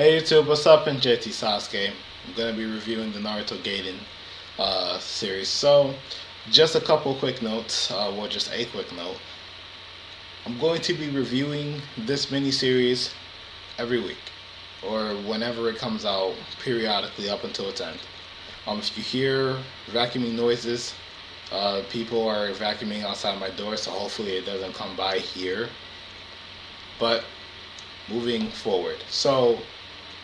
Hey YouTube, what's up? In JT Sasuke. I'm gonna be reviewing the Naruto Gaiden series. So, just a couple quick notes. Well, just a quick note. I'm going to be reviewing this mini series every week, or whenever it comes out, periodically up until its end. If you hear vacuuming noises, people are vacuuming outside my door, so hopefully it doesn't come by here. But moving forward, so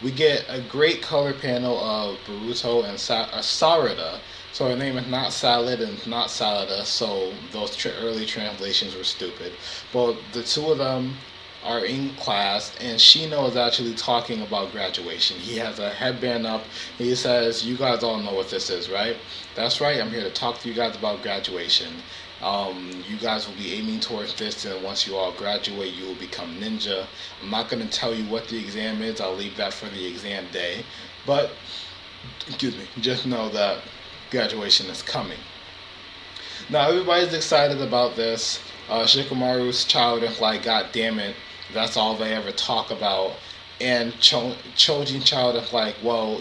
we get a great color panel of Naruto and Sarada. So her name is not Salad and not Salada, so those early translations were stupid. But the two of them are in class, and Shino is actually talking about graduation. He has a headband up. He says, "You guys all know what this is, right? That's right. I'm here to talk to you guys about graduation. You guys will be aiming towards this, and once you all graduate, you will become ninja. I'm not going to tell you what the exam is. I'll leave that for the exam day. But, excuse me, just know that graduation is coming." Now, everybody's excited about this. Shikamaru's child is like, "God damn it, that's all they ever talk about." And Chojin's child is like, "Well,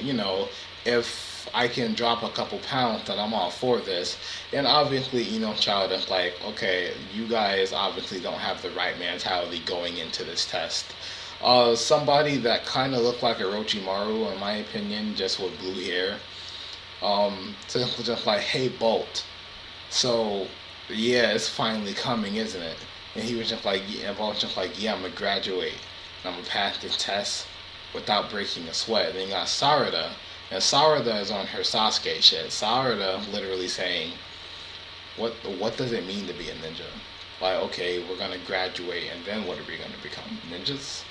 if I can drop a couple pounds, then I'm all for this." And obviously, child is like, "Okay, you guys obviously don't have the right mentality going into this test." Somebody that kind of looked like Orochimaru, in my opinion, just with blue hair, so just like, "Hey, Bolt. So, yeah, it's finally coming, isn't it?" And he was just like, "Yeah," and Bolt was just like, "Yeah, I'm gonna graduate. And I'm gonna pass this test without breaking a sweat." And then you got Sarada, and Sarada is on her Sasuke shit. Sarada literally saying, what does it mean to be a ninja? Like, okay, we're gonna graduate, and then what are we gonna become? Ninjas?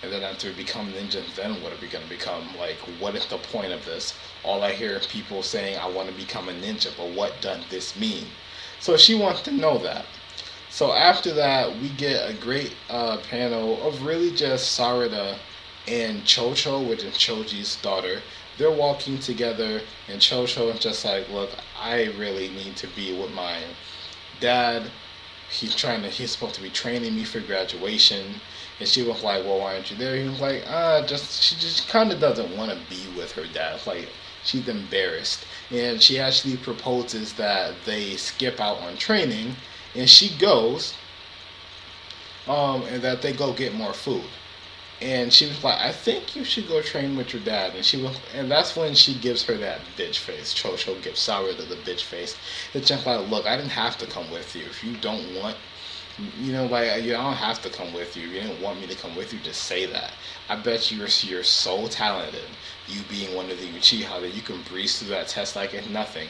And then after we become ninjas, then what are we gonna become? Like, what is the point of this? All I hear is people saying, "I want to become a ninja," but what does this mean? So she wants to know that. So after that, we get a great panel of really just Sarada and Chocho, which is Choji's daughter. They're walking together, and Chocho is just like, "Look, I really need to be with my dad. He's supposed to be training me for graduation." And she was like, "Well, why aren't you there?" He was like, she just kind of doesn't want to be with her dad. It's like, she's embarrassed. And she actually proposes that they skip out on training, and she goes, and that they go get more food. And she was like, "I think you should go train with your dad." And that's when she gives her that bitch face. Chocho gives Sarada the bitch face. It's just like, "Look, I didn't have to come with you. If you don't want, I don't have to come with you. You didn't want me to come with you, just say that. I bet you're so talented, you being one of the Uchiha, that you can breeze through that test like it's nothing."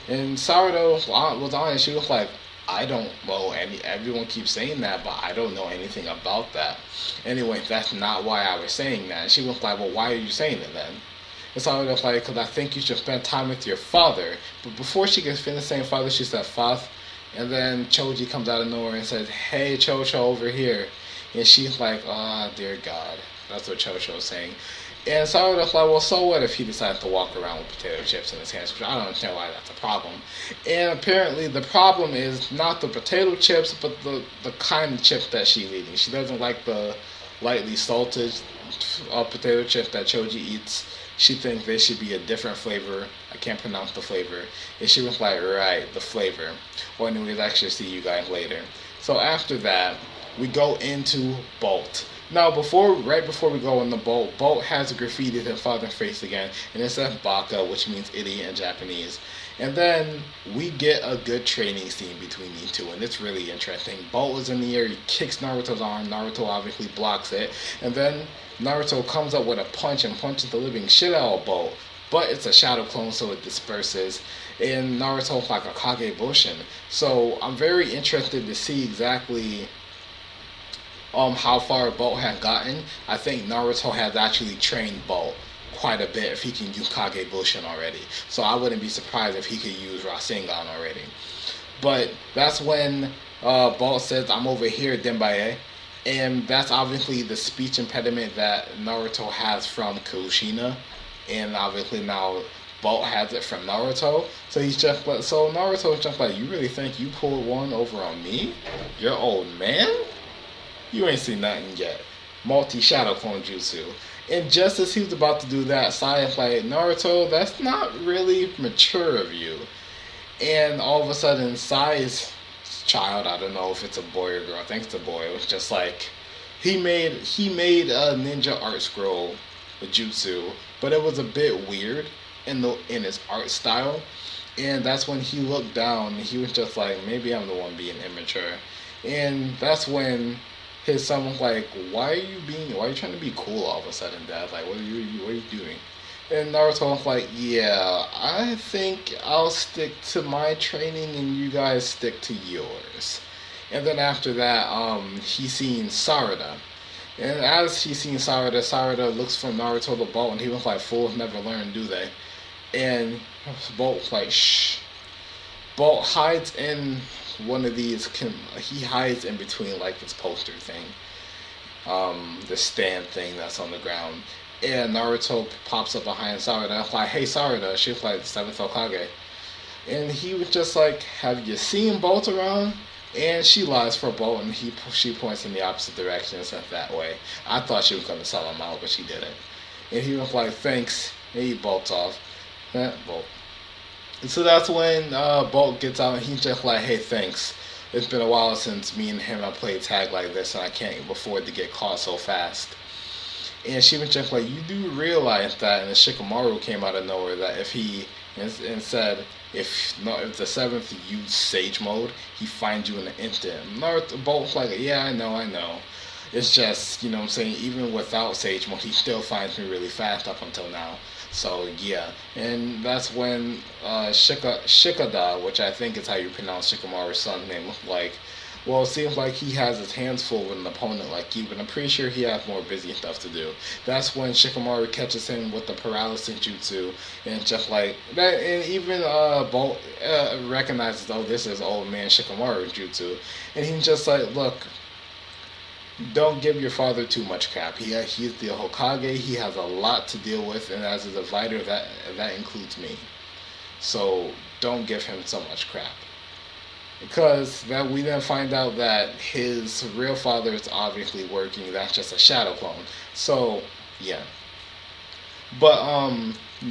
And Sarada was honest. She was like, "I don't, well, everyone keeps saying that, but I don't know anything about that. Anyway, that's not why I was saying that." And she was like, "Well, why are you saying it then?" And Sarada was like, "Because I think you should spend time with your father." But before she could finish saying father, she said "Fath." And then Choji comes out of nowhere and says, "Hey, Chocho, over here." And she's like, "Ah, oh, dear God." That's what Chocho's saying. And Sarada's like, "Well, so what if he decides to walk around with potato chips in his hands?" Which I don't understand why that's a problem. And apparently the problem is not the potato chips, but the kind of chips that she's eating. She doesn't like the lightly salted potato chips that Choji eats. She thinks they should be a different flavor. I can't pronounce the flavor. And she was like, "Right, the flavor." Well, anyways, actually see you guys later. So after that, we go into Bolt. Now, right before we go into Bolt, Bolt has a graffiti in his father's face again, and it says "Baka," which means idiot in Japanese. And then we get a good training scene between these two, and it's really interesting. Bolt is in the air, he kicks Naruto's arm, Naruto obviously blocks it, and then Naruto comes up with a punch and punches the living shit out of Bolt. But it's a shadow clone, so it disperses. And Naruto's like a Kage Bushin. So I'm very interested to see exactly how far Bolt has gotten. I think Naruto has actually trained Bolt quite a bit if he can use Kage Bushin already. So I wouldn't be surprised if he could use Rasengan already. But that's when Bolt says, "I'm over here, Denbaye." And that's obviously the speech impediment that Naruto has from Kushina. And obviously now Bolt has it from Naruto. So Naruto's just like, "You really think you pulled one over on me? Your old man? You ain't seen nothing yet." multi-shadow clone jutsu. And just as he was about to do that, Saiyan's like, Naruto, that's not really mature of you. And all of a sudden, Sai's child, I don't know if it's a boy or girl, I think it's a boy, it was just like, he made a ninja art scroll, a jutsu, but it was a bit weird in his art style. And that's when he looked down and he was just like, maybe I'm the one being immature. And that's when his son was like, why are you trying to be cool all of a sudden, Dad? Like, what are you doing? And Naruto was like, yeah, I think I'll stick to my training and you guys stick to yours. And then after that, he seen Sarada. And as he seen Sarada looks from Naruto to Bolt, and he was like, fools never learn, do they? And Bolt like, shh. Bolt hides in one of these. He hides in between like this poster thing, the stand thing that's on the ground. And Naruto pops up behind Sarada, like, "Hey Sarada," she's like the seventh Hokage, and he was just like, "Have you seen Bolt around?" And she lies for Bolt, and she points in the opposite direction and says that way. I thought she was gonna sell him out, but she didn't. And he was like, "Thanks," and he bolts off. Bolt. And so that's when Bolt gets out, and he's just like, "Hey, thanks. It's been a while since me and him have played tag like this, and I can't afford to get caught so fast." And she was just like, "You do realize that," and the Shikamaru came out of nowhere, that if he, and said, if the seventh used Sage Mode, he finds you in an instant. Naruto Bolt's like, "Yeah, I know. It's just, what I'm saying, even without Sage Mode, he still finds me really fast up until now." So, yeah. And that's when Shikada, which I think is how you pronounce Shikamaru's son's name, like, well, it seems like he has his hands full with an opponent like you, but I'm pretty sure he has more busy stuff to do. That's when Shikamaru catches him with the paralysis jutsu, and just like that, and even Bolt recognizes, oh, this is old man Shikamaru jutsu, and he's just like, look, don't give your father too much crap. He's the Hokage. He has a lot to deal with, and as a divider, that includes me. So don't give him so much crap. Because that we then find out that his real father is obviously working. That's just a shadow clone. So yeah. But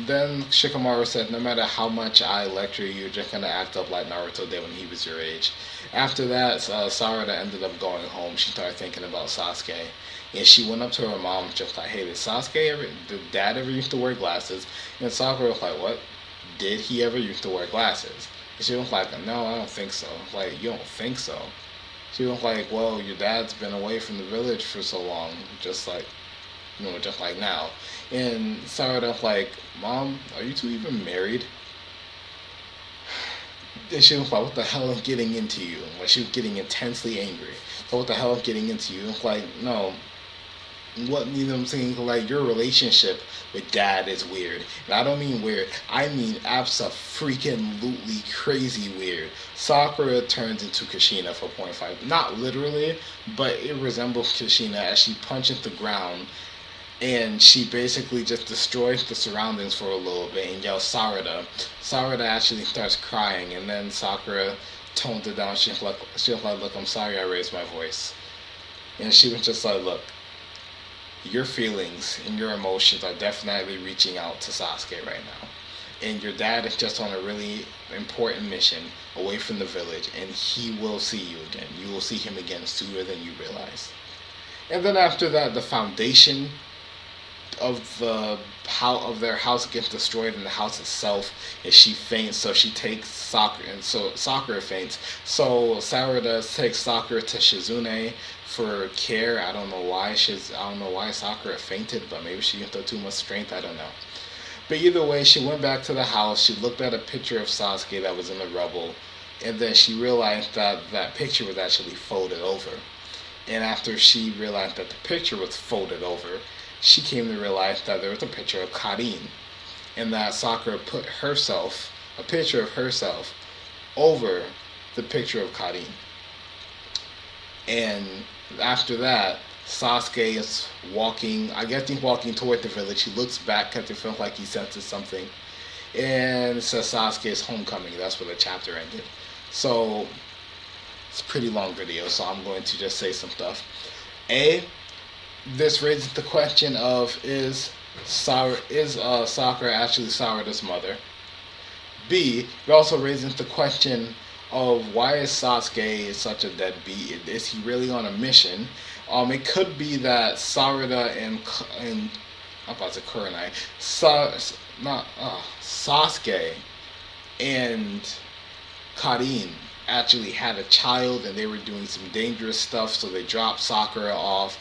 then Shikamaru said, no matter how much I lecture you, you're just gonna act up like Naruto did when he was your age. After that, Sarada ended up going home. She started thinking about Sasuke, and she went up to her mom just like, "Hey, did Dad ever used to wear glasses?" And Sakura was like, "What? Did he ever used to wear glasses?" And she was like, "No, I don't think so." Like, "You don't think so?" She was like, "Well, your dad's been away from the village for so long, just like now." And Sarada was like, "Mom, are you two even married?" And she was like, "What the hell is getting into you?" Like, she was getting intensely angry. So what the hell is getting into you? Like, no. What, I'm saying? Like, your relationship with Dad is weird. And I don't mean weird. I mean abso-freaking-lutely crazy weird. Sakura turns into Kushina for point 5. Not literally, but it resembles Kushina as she punches the ground, and she basically just destroys the surroundings for a little bit and yells Sarada. Sarada actually starts crying, and then Sakura tones it down. She's like, "Look, I'm sorry I raised my voice." And she was just like, "Look, your feelings and your emotions are definitely reaching out to Sasuke right now. And your dad is just on a really important mission away from the village, and he will see you again. You will see him again sooner than you realize." And then after that, the foundation of their house gets destroyed, and the house itself, and she faints, so she takes Sakura, and so Sakura faints. So Sarada takes Sakura to Shizune for care. I don't know why Sakura fainted, but maybe she didn't have too much strength, I don't know. But either way, she went back to the house, she looked at a picture of Sasuke that was in the rubble, and then she realized that that picture was actually folded over. And after she realized that the picture was folded over, she came to realize that there was a picture of Karin, and that Sakura put a picture of herself, over the picture of Karin. And after that, Sasuke is walking, I guess he's walking toward the village. He looks back because it feels like he senses something. And it says Sasuke's homecoming. That's where the chapter ended. So, it's a pretty long video, so I'm going to just say some stuff. this raises the question of Sakura actually Sarada's mother? B, it also raises the question of why is Sasuke such a deadbeat? Is he really on a mission? It could be that Sarada and I'm about to Kurenai, Sasuke and Karin actually had a child and they were doing some dangerous stuff, so they dropped Sakura off.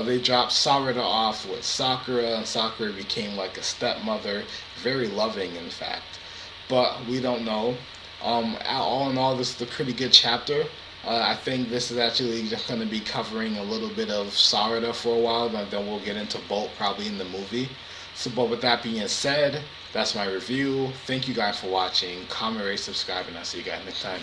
They dropped Sarada off with Sakura, and Sakura became like a stepmother, very loving, in fact. But we don't know. All in all, this is a pretty good chapter. I think this is actually just going to be covering a little bit of Sarada for a while, and then we'll get into Bolt probably in the movie. So, but with that being said, that's my review. Thank you guys for watching. Comment, rate, subscribe, and I'll see you guys next time.